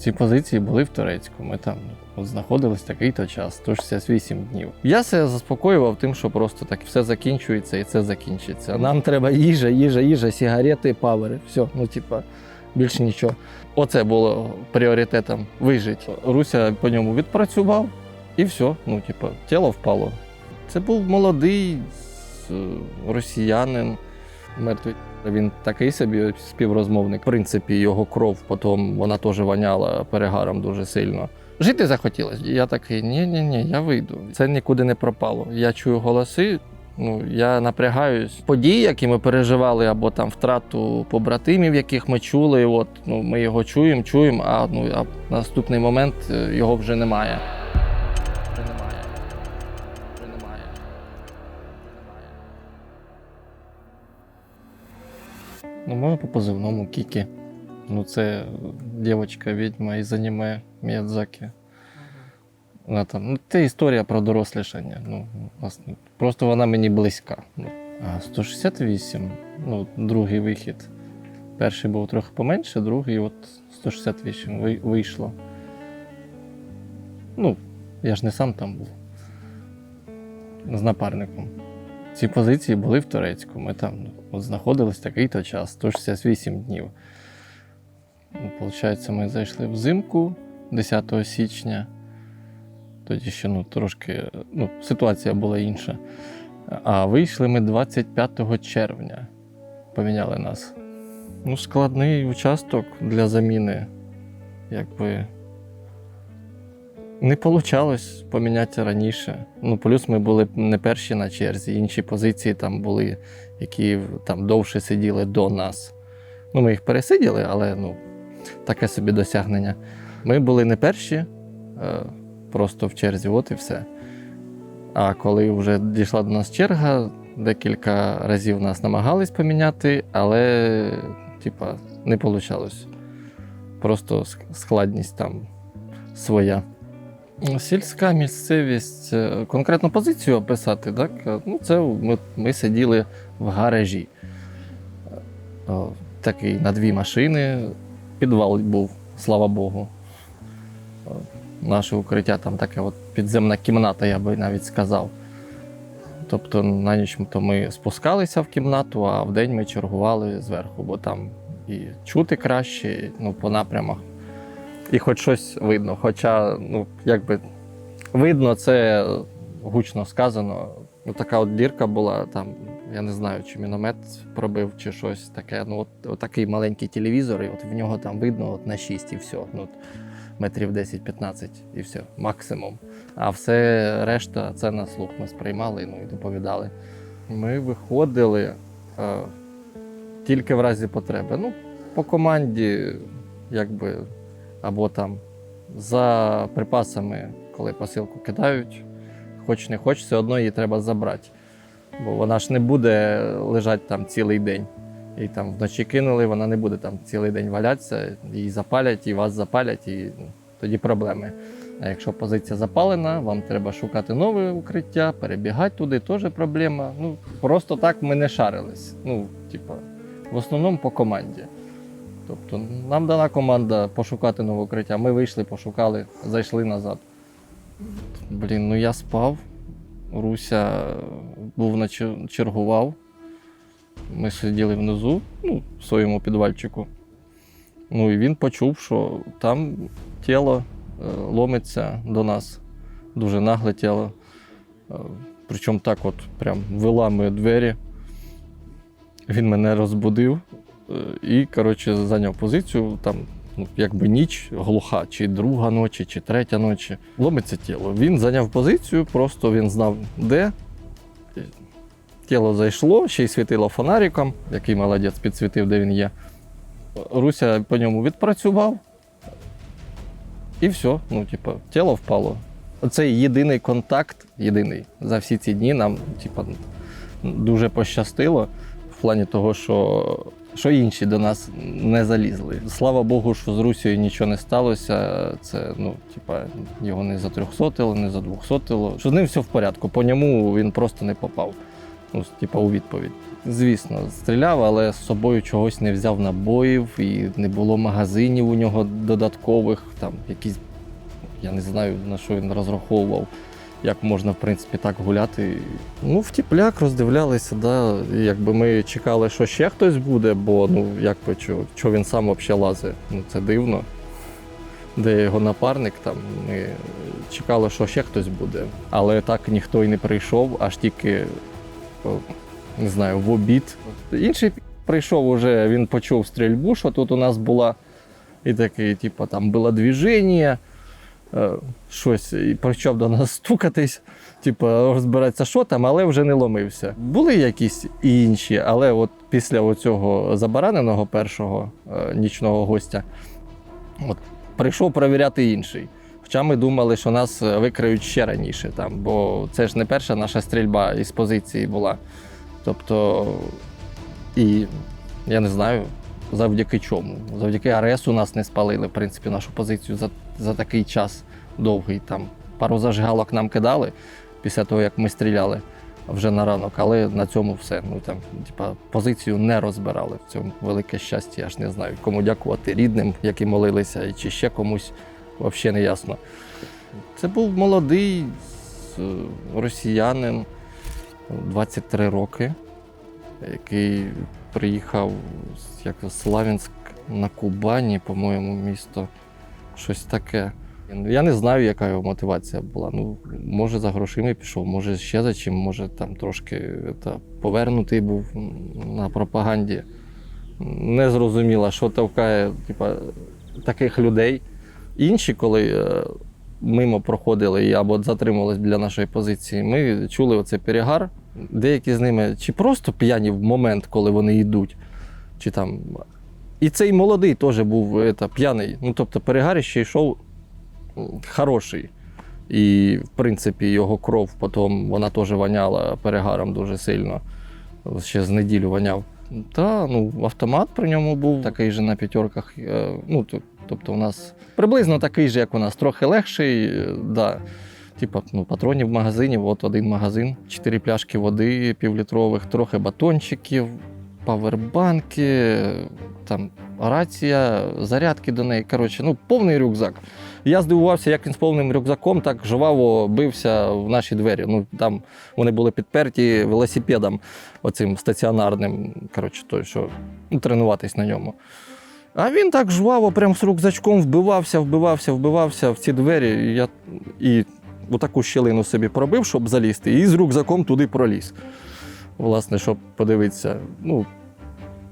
Ці позиції були в Торецьку. Ми там знаходились такий-то час, 168 днів. Я себе заспокоював тим, що просто так все закінчується і це закінчиться. Нам треба їжа, сигарети, павери. Все, більше нічого. Оце було пріоритетом вижити. Руся по ньому відпрацював і все, тіло впало. Це був молодий росіянин, мертвий. Він такий собі співрозмовник. В принципі, його кров потім, вона теж воняла перегаром дуже сильно. Жити захотілося. Я такий, ні, я вийду. Це нікуди не пропало. Я чую голоси, я напрягаюсь. Події, які ми переживали, або там втрату побратимів, яких ми чули, ми його чуємо, а в наступний момент його вже немає. Можна по позивному Кікі. Це дівчинка-відьма із аніме Міядзакі. Вона там, це історія про дорослішання. Просто вона мені близька. 168, другий вихід. Перший був трохи поменше, другий 168 вийшло. Я ж не сам там був. З напарником. Ці позиції були в Торецьку. Ми там знаходились такий-то час, 168 днів. Получається, ми зайшли взимку 10 січня. Тоді ще трошки ситуація була інша. А вийшли ми 25 червня. Поміняли нас. Складний участок для заміни. Не вийшло поміняти раніше. Плюс ми були не перші на черзі, інші позиції там були, які там довше сиділи до нас. Ми їх пересиділи, але таке собі досягнення. Ми були не перші, просто в черзі, і все. А коли вже дійшла до нас черга, декілька разів нас намагались поміняти, але не вийшло. Просто складність там своя. Сільська місцевість, конкретну позицію описати, так? Це ми сиділи в гаражі. Такий на 2 машини, підвал був, слава Богу. Наше укриття там таке підземна кімната, я би навіть сказав. Тобто на ніч ми спускалися в кімнату, а вдень ми чергували зверху, бо там і чути краще, по напрямах. І хоч щось видно, хоча, видно, це гучно сказано. Така дірка була, там, я не знаю, чи міномет пробив, чи щось таке. Такий маленький телевізор, і в нього там видно на 6 і все. Метрів 10-15 і все, максимум. А все решта, це на слух ми сприймали і доповідали. Ми виходили тільки в разі потреби. По команді, або там за припасами, коли посилку кидають, хоч не хоч, все одно її треба забрати. Бо вона ж не буде лежати там цілий день. Її там вночі кинули, вона не буде там цілий день валятися, її запалять, і вас запалять, і тоді проблеми. А якщо позиція запалена, вам треба шукати нове укриття, перебігати туди, теж проблема. Просто так ми не шарились. В основному по команді. Тобто нам дана команда пошукати нове укриття, ми вийшли, пошукали, зайшли назад. Я спав, Руся чергував. Ми сиділи внизу, в своєму підвальчику. І він почув, що там тіло ломиться до нас. Дуже нагле тіло. Причому так прям виламує двері. Він мене розбудив і, зайняв позицію. Там, ніч глуха, чи друга ночі, чи третя ночі. Ломиться тіло. Він зайняв позицію, просто він знав, де. Тіло зайшло, ще й світило фонариком, який молодець підсвітив, де він є. Руся по ньому відпрацював, і все, тіло впало. Оцей єдиний контакт, за всі ці дні нам дуже пощастило в плані того, що інші до нас не залізли. Слава Богу, що з Русею нічого не сталося, це, його не затрьохсотило, не задвохсотило, що з ним все в порядку, по ньому він просто не попав. Ну, типа у відповідь. Звісно, стріляв, але з собою чогось не взяв набоїв, і не було магазинів у нього додаткових, там якісь, я не знаю, на що він розраховував, як можна, в принципі, так гуляти. Ну, в тіпляк роздивлялися, да, і якби ми чекали, що ще хтось буде, бо, ну, якби, що він сам взагалі лазить, ну, це дивно. Де його напарник, там, ми чекали, що ще хтось буде. Але так ніхто й не прийшов, аж тільки, не знаю, в обід. Інший прийшов уже, він почув стрільбу, що тут у нас була. І такий, типу, там було движення, щось, і почав до нас стукатись, типу, розбиратися, що там, але вже не ломився. Були якісь і інші, але от після оцього забараненого першого нічного гостя, от, прийшов перевіряти інший. Хоча ми думали, що нас викриють ще раніше, там, бо це ж не перша наша стрільба із позиції була. Тобто, і я не знаю, завдяки чому. Завдяки АРСу нас не спалили, в принципі, нашу позицію за такий час довгий. Там пару зажигалок нам кидали після того, як ми стріляли вже на ранок, але на цьому все. Ну, там, типа, позицію не розбирали. В цьому велике щастя, я ж не знаю, кому дякувати рідним, які молилися, чи ще комусь, взагалі не ясно. Це був молодий росіянин, 23 роки, який приїхав з Славянськ на Кубані, по-моєму, місто, щось таке. Я не знаю, яка його мотивація була. Ну, може, за грошима пішов, може, ще за чим, може, там трошки повернутий був на пропаганді. Не зрозуміло, що товкає таких людей. Інші, коли мимо проходили або затримувались біля нашої позиції, ми чули оцей перегар. Деякі з ними чи просто п'яні в момент, коли вони йдуть, чи там. І цей молодий теж був п'яний. Ну, тобто перегарище йшов хороший. І, в принципі, його кров потім, вона теж воняла перегаром дуже сильно. Ще з неділю воняв. Та, ну, автомат при ньому був такий же на п'ятерках. Ну, тобто у нас приблизно такий же, як у нас, трохи легший. Да. Типа, ну, патронів в магазині, от один магазин, 4 пляшки води півлітрових, трохи батончиків, павербанки, там рація, зарядки до неї. Коротше, ну, повний рюкзак. Я здивувався, як він з повним рюкзаком так жваво бився в наші двері. Ну, там вони були підперті велосипедом оцим стаціонарним, коротше, той, що тренуватись на ньому. А він так жваво, прям з рюкзачком вбивався в ці двері. І отаку щілину собі пробив, щоб залізти, і з рюкзаком туди проліз. Власне, щоб подивитися. Ну,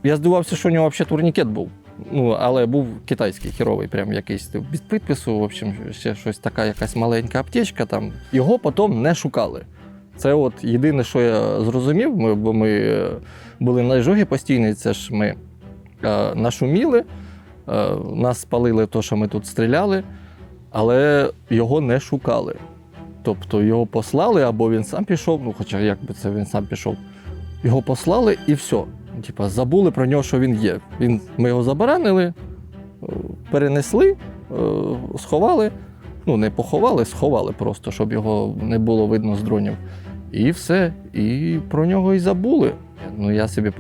я здивувався, що у нього взагалі турнікет був. Ну, але був китайський, херовий, прям якийсь без підпису, в общем, ще щось така якась маленька аптечка там. Його потім не шукали. Це от єдине, що я зрозумів, бо ми були на жогі постійно, це ж ми нашуміли, нас спалили те, що ми тут стріляли, але його не шукали. Тобто його послали, або він сам пішов, ну хоча як би це він сам пішов, його послали і все. Типа забули про нього, що він є. Ми його забаранили, перенесли, сховали, ну не поховали, сховали просто, щоб його не було видно з дронів. І все, і про нього і забули. Ну я собі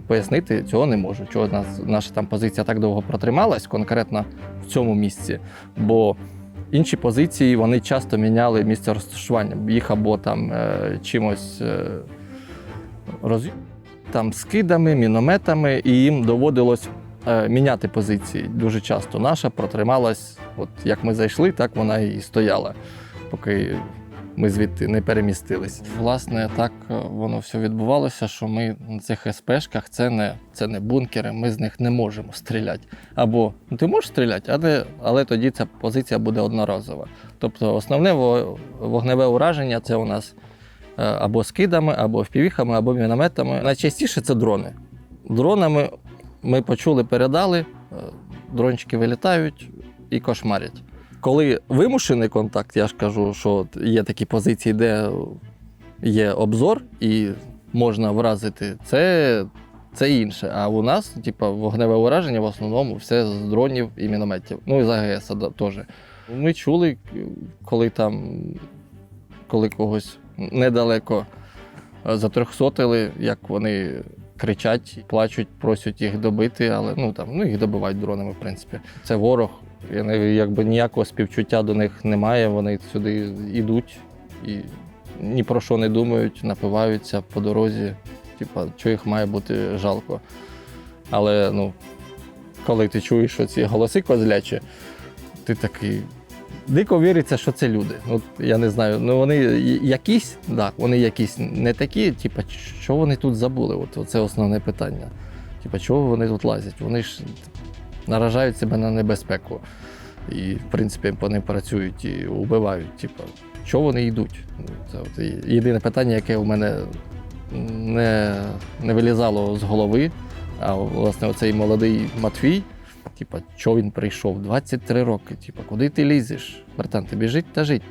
пояснити цього не можу, чого наша там позиція так довго протрималась, конкретно в цьому місці. Бо інші позиції, вони часто міняли місце розташування. Їх або там чимось там скидами, мінометами, і їм доводилось міняти позиції дуже часто. Наша протрималась, от як ми зайшли, так вона і стояла, поки ми звідти не перемістились. Власне, так воно все відбувалося, що ми на цих СПшках, це не бункери, ми з них не можемо стріляти. Або ти можеш стріляти, але тоді ця позиція буде одноразова. Тобто основне вогневе ураження – це у нас або скидами, або впівіхами, або мінометами. Найчастіше це дрони. Дронами ми почули, передали, дрончики вилітають і кошмарять. Коли вимушений контакт, я ж кажу, що є такі позиції, де є обзор і можна вразити, це інше. А у нас, вогневе ураження в основному все з дронів і мінометів. Ну і з АГС теж. Ми чули, коли когось недалеко затрьохсотили, як вони кричать, плачуть, просять їх добити, але їх добивають дронами, в принципі. Це ворог, якби ніякого співчуття до них немає, вони сюди йдуть і ні про що не думають, напиваються по дорозі, що їх має бути жалко. Але, коли ти чуєш оці голоси козлячі, ти такий, дико віриться, що це люди. Я не знаю, вони якісь, вони якісь не такі, що вони тут забули? Це основне питання. Чого вони тут лазять? Вони ж наражають себе на небезпеку. І, в принципі, вони працюють і вбивають. Чого вони йдуть? Це єдине питання, яке у мене не вилізало з голови. А, власне, оцей молодий Матвій, чого він прийшов? 23 роки. Куди ти лізеш? Братан, тобі жить та жить.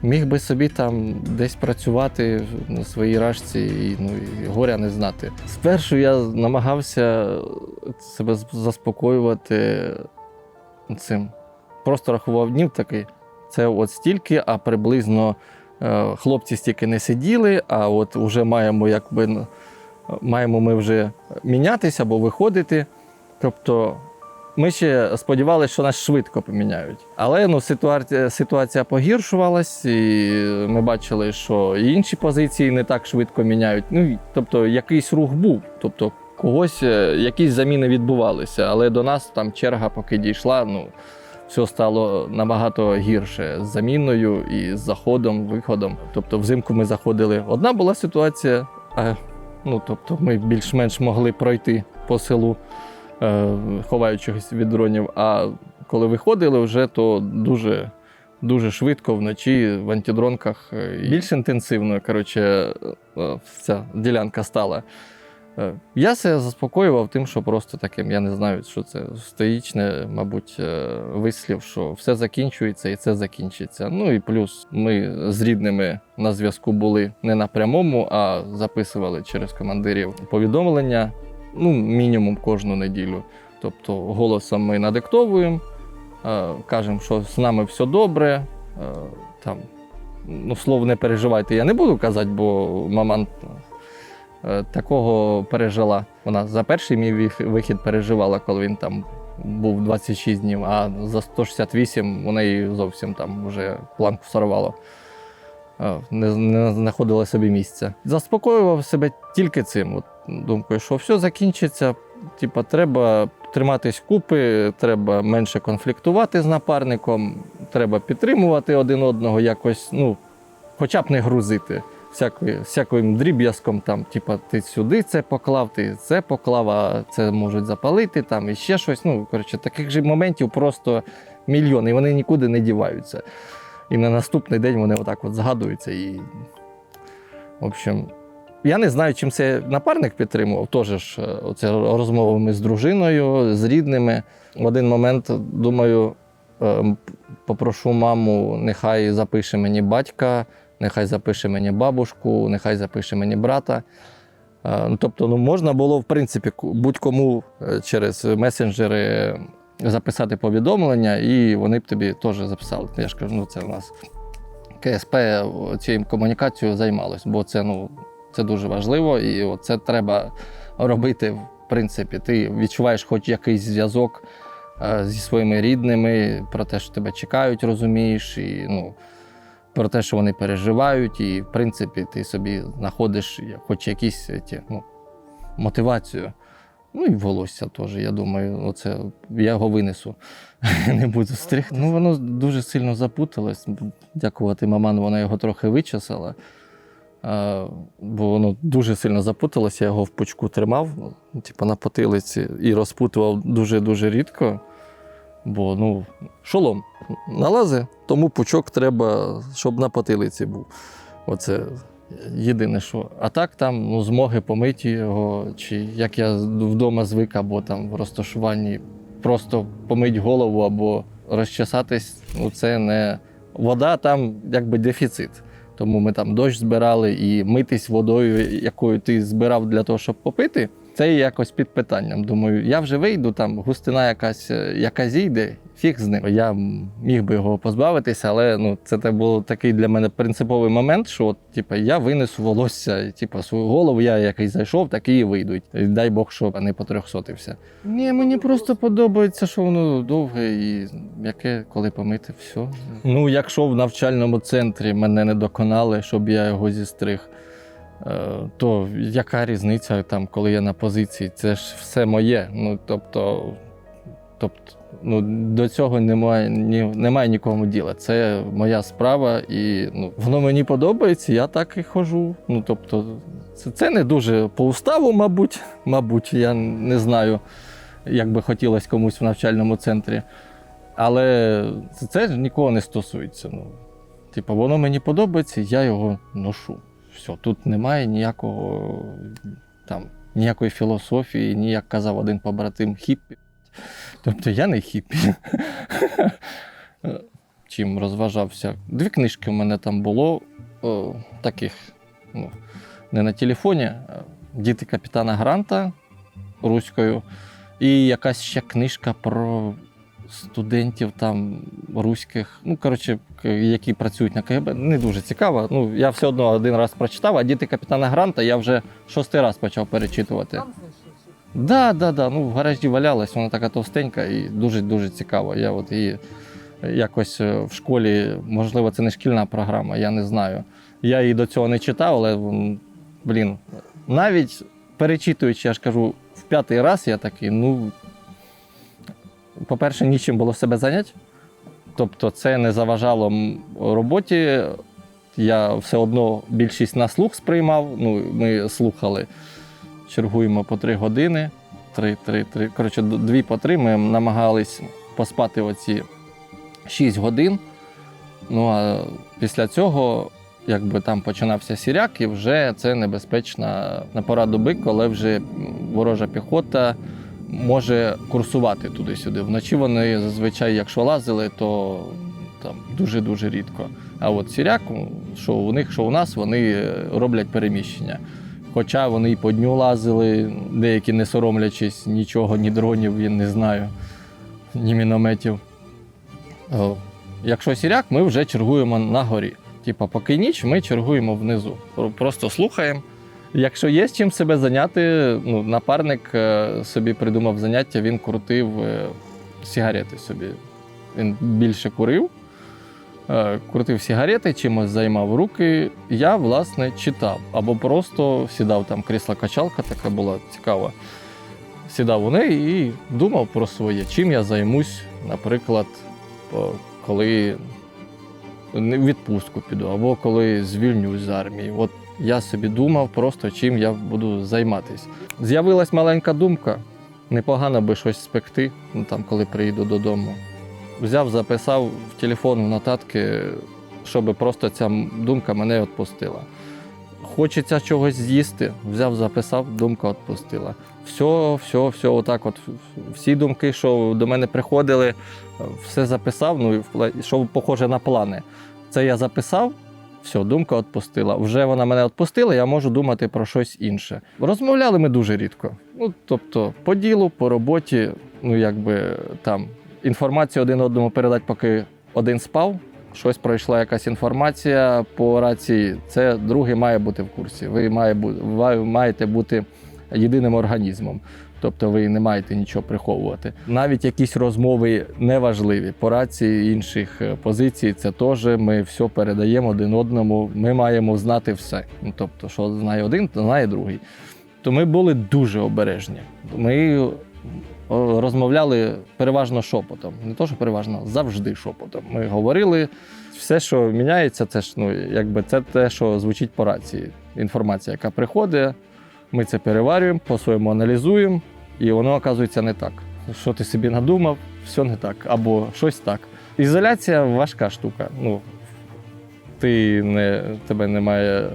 Міг би собі там десь працювати на своїй рашці і горя не знати. Спершу я намагався себе заспокоювати цим. Просто рахував днів такий. Це от стільки, а приблизно хлопці стільки не сиділи, а от вже маємо ми вже мінятися або виходити. Тобто ми ще сподівалися, що нас швидко поміняють. Але ситуація погіршувалась, і ми бачили, що і інші позиції не так швидко міняють. Тобто якийсь рух був, тобто когось, якісь заміни відбувалися. Але до нас там черга поки дійшла, все стало набагато гірше з заміною і з заходом, виходом. Тобто взимку ми заходили. Одна була ситуація, тобто ми більш-менш могли пройти по селу, ховаючись від дронів, а коли виходили вже, то дуже швидко вночі в антидронках більш інтенсивно, ця ділянка стала. Я себе заспокоював тим, що просто таким, я не знаю, що це стоїчне, мабуть, вислів, що все закінчується і це закінчиться. І плюс ми з рідними на зв'язку були не на прямому, а записували через командирів повідомлення, мінімум кожну неділю. Тобто голосом ми надиктовуємо, кажемо, що з нами все добре, слов не переживайте, я не буду казати, бо мама такого пережила. Вона за перший мій вихід переживала, коли він там був 26 днів, а за 168 у неї зовсім там вже планку сорвало. Не знаходила собі місця. Заспокоював себе тільки цим. Думкою, що все закінчиться, треба триматись купи, треба менше конфліктувати з напарником, треба підтримувати один одного якось, хоча б не грузити. Всяким дріб'язком, ти сюди це поклав, ти це поклав, а це можуть запалити, і ще щось. Таких же моментів просто мільйони, і вони нікуди не діваються. І на наступний день вони отак згадуються. І, в общем, я не знаю, чим це напарник підтримував, теж розмовами з дружиною, з рідними. В один момент, думаю, попрошу маму, нехай запише мені батька, нехай запише мені бабушку, нехай запише мені брата. Тобто, можна було, в принципі, будь-кому через месенджери записати повідомлення, і вони б тобі теж записали. Я ж кажу, це у нас КСП цією комунікацією займалось, бо це дуже важливо, і це треба робити, в принципі. Ти відчуваєш хоч якийсь зв'язок зі своїми рідними, про те, що тебе чекають, розумієш, і про те, що вони переживають, і, в принципі, ти собі знаходиш хоч якісь мотивацію. І волосся теж, я думаю, я його винесу, не буду стригти. Воно дуже сильно запуталось, дякувати маману, вона його трохи вичесала, бо воно дуже сильно запуталось, я його в пучку тримав, на потилиці, і розпутував дуже-дуже рідко. Бо, шолом налази, тому пучок треба, щоб на потилиці був. Оце єдине, що. А так там, змоги помиті його, чи як я вдома звик, або там в розташуванні просто помить голову, або розчесатись, це не... Вода там якби дефіцит. Тому ми там дощ збирали, і митись водою, якою ти збирав для того, щоб попити, це якось під питанням. Думаю, я вже вийду, там густина якась, яка зійде, фіг з ним. Я міг би його позбавитися, але це був такий для мене принциповий момент, що я винесу волосся, свою голову, я який зайшов, такий і вийдуть. І дай Бог, щоб не потрьохсотився. Ні, мені просто подобається, що воно довге і яке, коли помити, все. Якщо в навчальному центрі мене не доконали, щоб я його зістриг, то яка різниця, коли я на позиції? Це ж все моє. До цього немає нікому діла. Це моя справа і воно мені подобається, я так і ходжу. Це не дуже по уставу, мабуть, я не знаю, як би хотілося комусь в навчальному центрі. Але це ж нікого не стосується. Воно мені подобається, я його ношу. Все, тут немає ніякої філософії, як казав один побратим, хіппі. Тобто я не хіппі. Чим розважався. 2 книжки в мене там було, таких, не на телефоні, «Діти капітана Гранта» руською, і якась ще книжка про студентів руських, які працюють на КГБ. Не дуже цікаво. Я все одно один раз прочитав, а «Діти капітана Гранта» я вже 6-й раз почав перечитувати. Да. В гаражі валялась, вона така товстенька і дуже-дуже цікава. Я її якось в школі, можливо, це не шкільна програма, я не знаю. Я її до цього не читав, але, навіть перечитуючи, я ж кажу, в 5-й раз я такий, по-перше, нічим було себе зайняти. Тобто це не заважало роботі. Я все одно більшість на слух сприймав. Ми слухали, чергуємо по 3 години. 2 по 3. Ми намагались поспати оці 6 годин. А після цього, там починався сіряк, і вже це небезпечна на пора доби, коли вже ворожа піхота може курсувати туди-сюди. Вночі вони зазвичай, якщо лазили, то дуже-дуже рідко. А от сіряк, що у них, що у нас, вони роблять переміщення. Хоча вони і по дню лазили, деякі не соромлячись нічого, ні дронів, я не знаю, ні мінометів. Якщо сіряк, ми вже чергуємо на горі. Поки ніч, ми чергуємо внизу. Просто слухаємо. Якщо є з чим себе зайняти, напарник собі придумав заняття, він крутив сигарети собі. Він більше курив, крутив сигарети, чимось займав руки. Я, власне, читав. Або просто сідав, крісло-качалка така була цікава. Сідав у неї і думав про своє. Чим я займусь, наприклад, коли в відпустку піду, або коли звільнюсь з армії. Я собі думав просто, чим я буду займатися. З'явилась маленька думка, непогано би щось спекти, коли приїду додому. Взяв, записав в телефон, в нотатки, щоб просто ця думка мене відпустила. Хочеться чогось з'їсти, взяв, записав, думка відпустила. Все, отак всі думки, що до мене приходили, все записав, що похоже на плани. Це я записав, все, думка відпустила. Вже вона мене відпустила, я можу думати про щось інше. Розмовляли ми дуже рідко. Тобто по ділу, по роботі, інформацію один одному передати, поки один спав, щось пройшла якась інформація по рації, це другий має бути в курсі. Ви маєте бути єдиним організмом. Тобто ви не маєте нічого приховувати. Навіть якісь розмови неважливі по рації інших позицій, це теж ми все передаємо один одному, ми маємо знати все. Тобто, що знає один, то знає другий. То ми були дуже обережні. Ми розмовляли переважно шепотом. Не то, що переважно, завжди шепотом. Ми говорили, все, що міняється, це ж, це те, що звучить по рації. Інформація, яка приходить, ми це переварюємо, по-своєму аналізуємо, і воно, оказується, не так. Що ти собі надумав, все не так, або щось так. Ізоляція – важка штука. Тебе немає...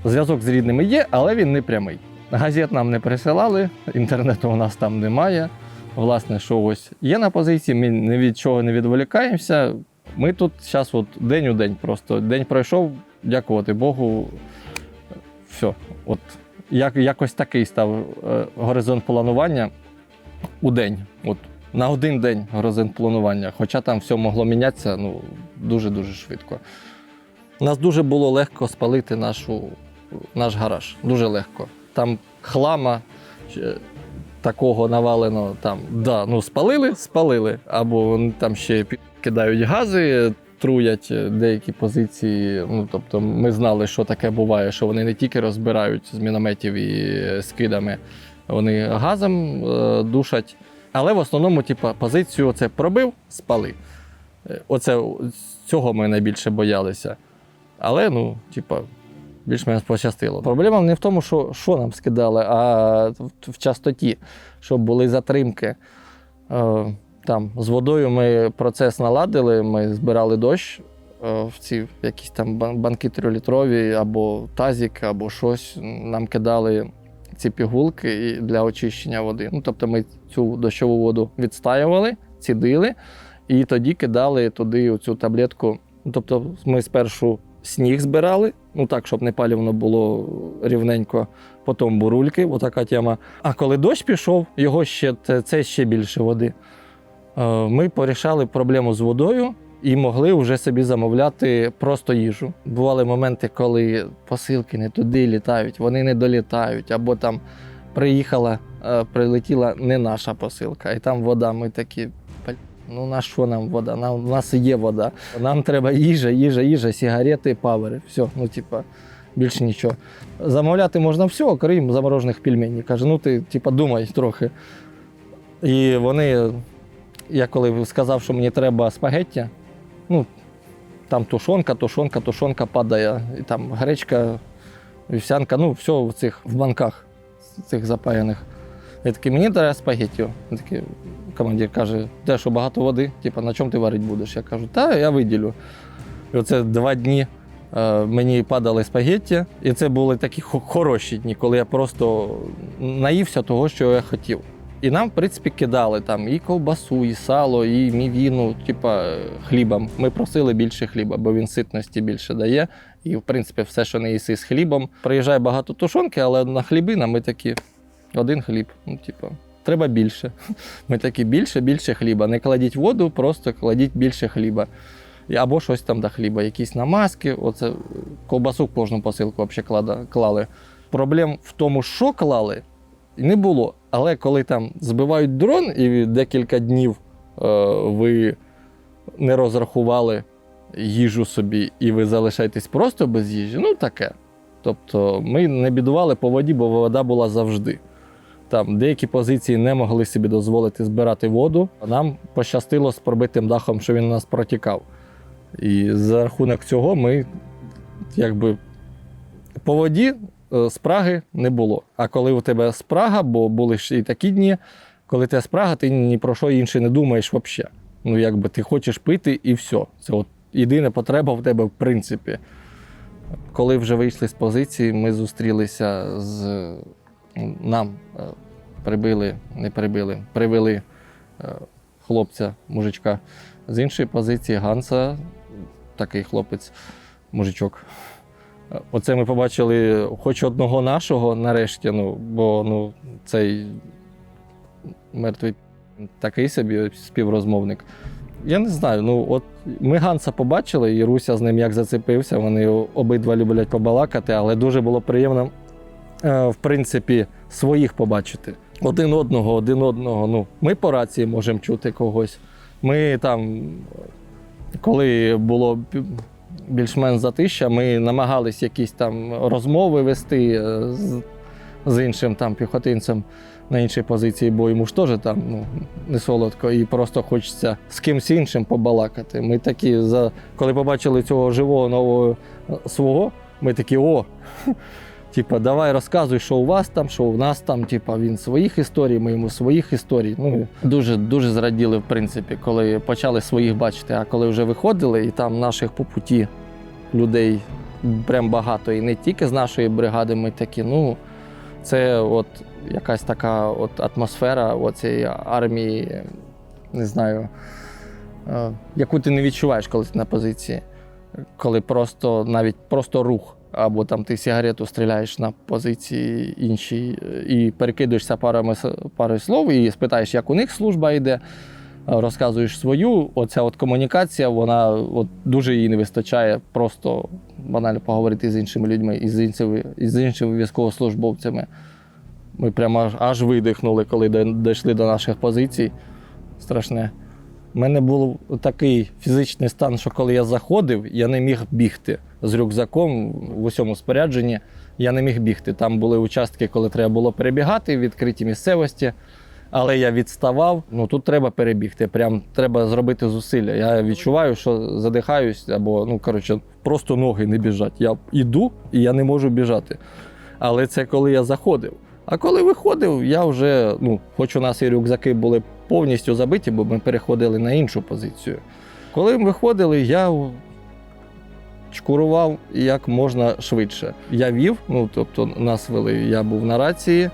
Зв'язок з рідними є, але він не прямий. Газет нам не присилали, інтернету у нас там немає. Власне, що ось є на позиції, ми ні від чого не відволікаємося. Ми тут зараз день у день просто. День пройшов, дякувати Богу, все. якось такий став горизонт планування у день. От, на один день горизонт планування. Хоча там все могло мінятися дуже-дуже швидко. Нас дуже було легко спалити наш гараж. Дуже легко. Там хлама такого навалено, спалили. Або вони там ще кидають гази, труять деякі позиції. Тобто ми знали, що таке буває, що вони не тільки розбирають з мінометів і скидами, вони газом душать. Але в основному, позицію оце пробив, спали. Цього ми найбільше боялися. Але, більш-менш пощастило. Проблема не в тому, що нам скидали, а в частоті, щоб були затримки. З водою ми процес наладили, ми збирали дощ в ці якісь там банки 3-літрові, або тазик, або щось. Нам кидали ці пігулки для очищення води. Тобто ми цю дощову воду відстаювали, цідили, і тоді кидали туди оцю таблетку. Тобто ми спершу сніг збирали, так, щоб не палівно було рівненько, потім бурульки, отака тема. А коли дощ пішов, це ще більше води. Ми порішали проблему з водою і могли вже собі замовляти просто їжу. Бували моменти, коли посилки не туди літають, вони не долітають, або там прилетіла не наша посилка, і там вода, ми такі, на що нам вода? У нас є вода. Нам треба їжа, сигарети, павери. Все, більше нічого. Замовляти можна все, окрім заморожених пельменей. Каже, ти думай трохи. І я коли сказав, що мені треба спагетті, там тушонка падає, і там гречка, вівсянка, все в банках цих запаяних. Я такий, мені треба спагетті. Такий командир каже, де що, багато води? На чому ти варити будеш? Я кажу, я виділю. І оце 2 дні мені падали спагетті, і це були такі хороші дні, коли я просто наївся того, що я хотів. І нам, в принципі, кидали там і ковбасу, і сало, і мівіну, хлібом. Ми просили більше хліба, бо він ситності більше дає. І, в принципі, все, що не їси з хлібом. Приїжджає багато тушонки, але на хлібина ми такі, один хліб, треба більше. Ми такі, більше хліба. Не кладіть воду, просто кладіть більше хліба. Або щось там до хліба, якісь намазки, ковбасу в кожну посилку взагалі клали. Проблем в тому, що клали, не було. Але коли там збивають дрон і декілька днів ви не розрахували їжу собі і ви залишаєтесь просто без їжі, таке. Тобто ми не бідували по воді, бо вода була завжди. Там деякі позиції не могли собі дозволити збирати воду. Нам пощастило з пробитим дахом, що він у нас протікав. І за рахунок цього ми по воді спраги не було. А коли у тебе спрага, бо були ж і такі дні, коли у тебе спрага, ти ні про що інше не думаєш взагалі. Ти хочеш пити і все. Це єдина потреба в тебе в принципі. Коли вже вийшли з позиції, ми зустрілися нам привели хлопця, мужичка з іншої позиції, Ганса, такий хлопець, мужичок. Оце ми побачили хоч одного нашого нарешті, бо цей мертвий такий собі співрозмовник. Я не знаю, ми Ганса побачили, і Руся з ним як зацепився, вони обидва люблять побалакати, але дуже було приємно, в принципі, своїх побачити. Один одного. Ми по рації можемо чути когось. Ми там, коли було більш-менш затища, ми намагались якісь там розмови вести з іншим там піхотинцем на іншій позиції, бо йому ж теж там не солодко і просто хочеться з кимсь іншим побалакати. Ми такі, коли побачили цього живого нового свого, ми такі, давай розказуй, що у вас там, що у нас там, він своїх історій, ми йому своїх історій. Дуже зраділи, в принципі, коли почали своїх бачити, а коли вже виходили, і там наших по путі людей прям багато, і не тільки з нашої бригади, ми такі, це якась така атмосфера цієї армії, не знаю, яку ти не відчуваєш, коли ти на позиції. Коли навіть просто рух. або там ти сигарету стріляєш на позиції іншій і перекидуєшся парою слов і спитаєш, як у них служба йде, розказуєш свою, оця от комунікація, вона от дуже їй не вистачає просто банально поговорити з іншими людьми і з іншими військовослужбовцями. Ми прямо аж видихнули, коли дійшли до наших позицій. Страшне. У мене був такий фізичний стан, що коли я заходив, я не міг бігти з рюкзаком в усьому спорядженні. Я не міг бігти. Там були участки, коли треба було перебігати, відкриті місцевості. Але я відставав, тут треба перебігти, прям треба зробити зусилля. Я відчуваю, що задихаюсь, або, просто ноги не біжать. Я йду і я не можу біжати. Але це коли я заходив. А коли виходив, я вже, хоч у нас і рюкзаки були повністю забиті, бо ми переходили на іншу позицію. Коли ми виходили, я шкурував як можна швидше. Я вів, тобто нас вели, я був на рації,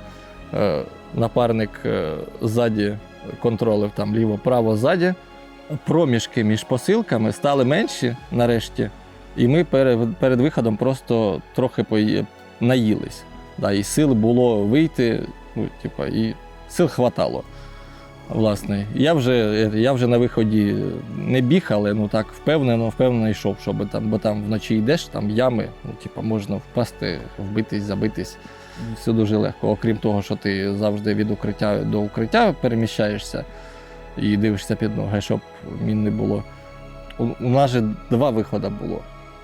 напарник ззаді контролив там ліво-право ззаді. Проміжки між посилками стали менші нарешті, і ми перед виходом просто трохи наїлись. Да, і сил було вийти, і сил хватало. Власне, я вже на виході не біг, але так впевнено йшов, бо там вночі йдеш, там ями, можна впасти, вбитись, забитись. Все дуже легко. Окрім того, що ти завжди від укриття до укриття переміщаєшся і дивишся під ноги, щоб мін не було. У нас же 2 виходи було.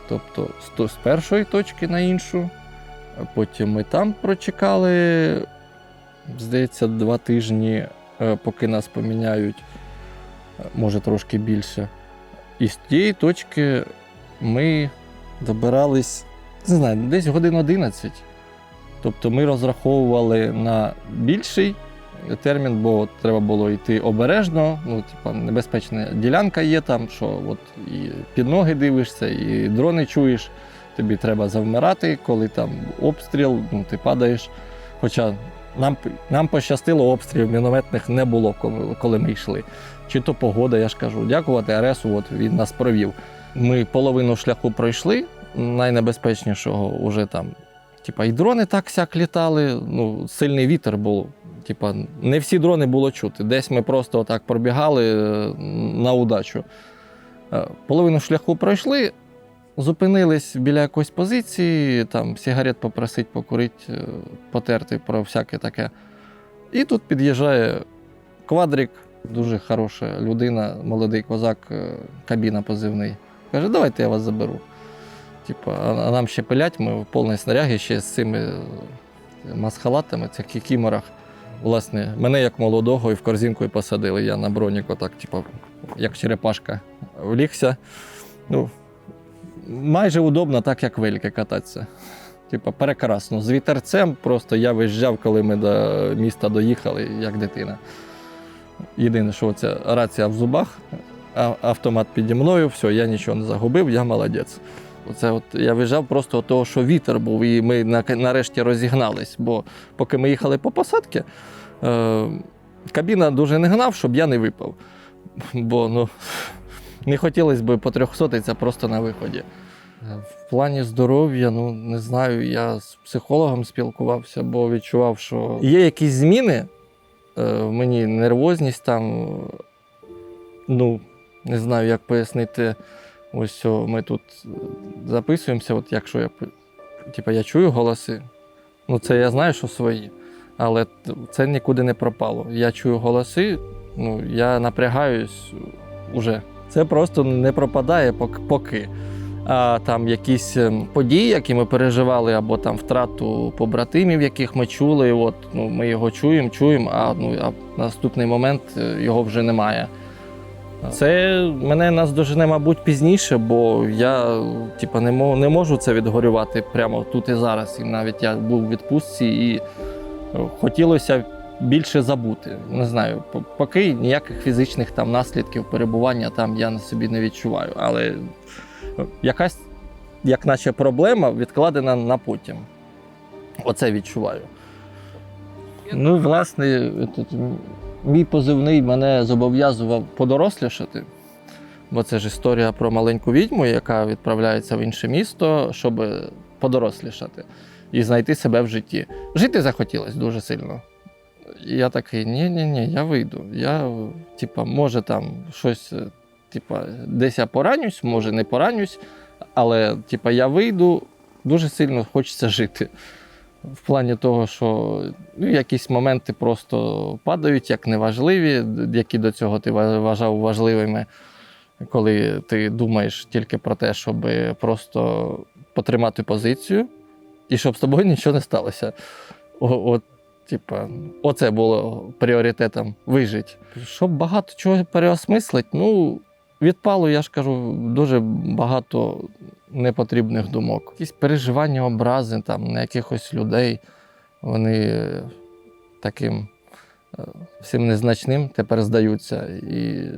Тобто з першої точки на іншу, потім ми там прочекали, здається, 2 тижні, поки нас поміняють, може трошки більше. І з тієї точки ми добирались, не знаю, десь годин 11. Тобто ми розраховували на більший термін, бо треба було йти обережно, небезпечна ділянка є там, що і під ноги дивишся, і дрони чуєш, тобі треба завмирати, коли там обстріл, ти падаєш. Хоча нам пощастило, обстрілів мінометних не було, коли ми йшли. Чи то погода, я ж кажу, дякувати РСу, він нас провів. Ми половину шляху пройшли, найнебезпечнішого вже там, і дрони так-сяк літали, сильний вітер був. Не всі дрони було чути. Десь ми просто так пробігали на удачу. Половину шляху пройшли, зупинились біля якоїсь позиції, там сигарет попросить, покурити, потерти про всяке таке. І тут під'їжджає квадрик, дуже хороша людина, молодий козак, Кабіна позивний. Каже, давайте я вас заберу. А нам ще пилять, ми в повній снарягі ще з цими масхалатами, цих кікіморах. Власне, мене як молодого і в корзинку і посадили. Я на броніку так, як черепашка, влігся. Майже удобно, так як вельки кататися. Прекрасно. З вітерцем просто я виїжджав, коли ми до міста доїхали, як дитина. Єдине, що ця рація в зубах, автомат піді мною, все, я нічого не загубив, я молодець. Я виїжджав просто від того, що вітер був, і ми нарешті розігнались. Бо поки ми їхали по посадці, Кабіна дуже не гнав, щоб я не випав. Бо не хотілося б потрьохсотитися просто на виході. В плані здоров'я, не знаю, я з психологом спілкувався, бо відчував, що є якісь зміни в мені, нервозність там, не знаю, як пояснити. Ось ми тут записуємося, якщо я чую голоси, це я знаю, що свої, але це нікуди не пропало. Я чую голоси, я напрягаюсь уже. Це просто не пропадає поки. А там якісь події, які ми переживали, або там втрату побратимів, яких ми чули, ми його чуємо, а в наступний момент його вже немає. Це мене наздожене, мабуть, пізніше, бо я не можу це відгорювати прямо тут і зараз. І навіть я був у відпустці і хотілося більше забути. Не знаю, поки ніяких фізичних там наслідків перебування там я на собі не відчуваю. Але якась, як наче проблема, відкладена на потім. Оце відчуваю. Власне, мій позивний мене зобов'язував подорослішати, бо це ж історія про маленьку відьму, яка відправляється в інше місто, щоб подорослішати і знайти себе в житті. Жити захотілося дуже сильно. І я такий, ні, я вийду. Я, може там щось, десь я поранюсь, може не поранюсь, але, я вийду, дуже сильно хочеться жити. В плані того, що якісь моменти просто падають, як неважливі, які до цього ти вважав важливими, коли ти думаєш тільки про те, щоб просто потримати позицію і щоб з тобою нічого не сталося. Оце було пріоритетом – вижити. Щоб багато чого переосмислити, відпало, я ж кажу, дуже багато непотрібних думок. Якісь переживання, образи на якихось людей, вони таким всім незначним тепер здаються. І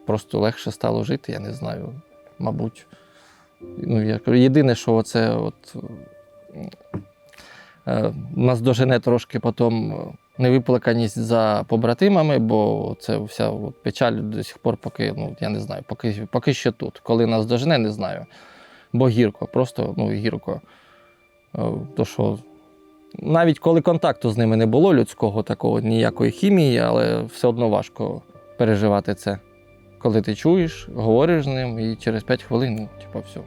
просто легше стало жити, я не знаю, мабуть. Я кажу, єдине, що нас дожене трошки потім невиплаканість за побратимами, бо це вся печаль до сих пор, поки, я не знаю, поки ще тут. Коли нас дожене, не знаю. Бо гірко, просто гірко. То, що навіть коли контакту з ними не було людського, такого, ніякої хімії, але все одно важко переживати це. Коли ти чуєш, говориш з ним і через 5 хвилин, все.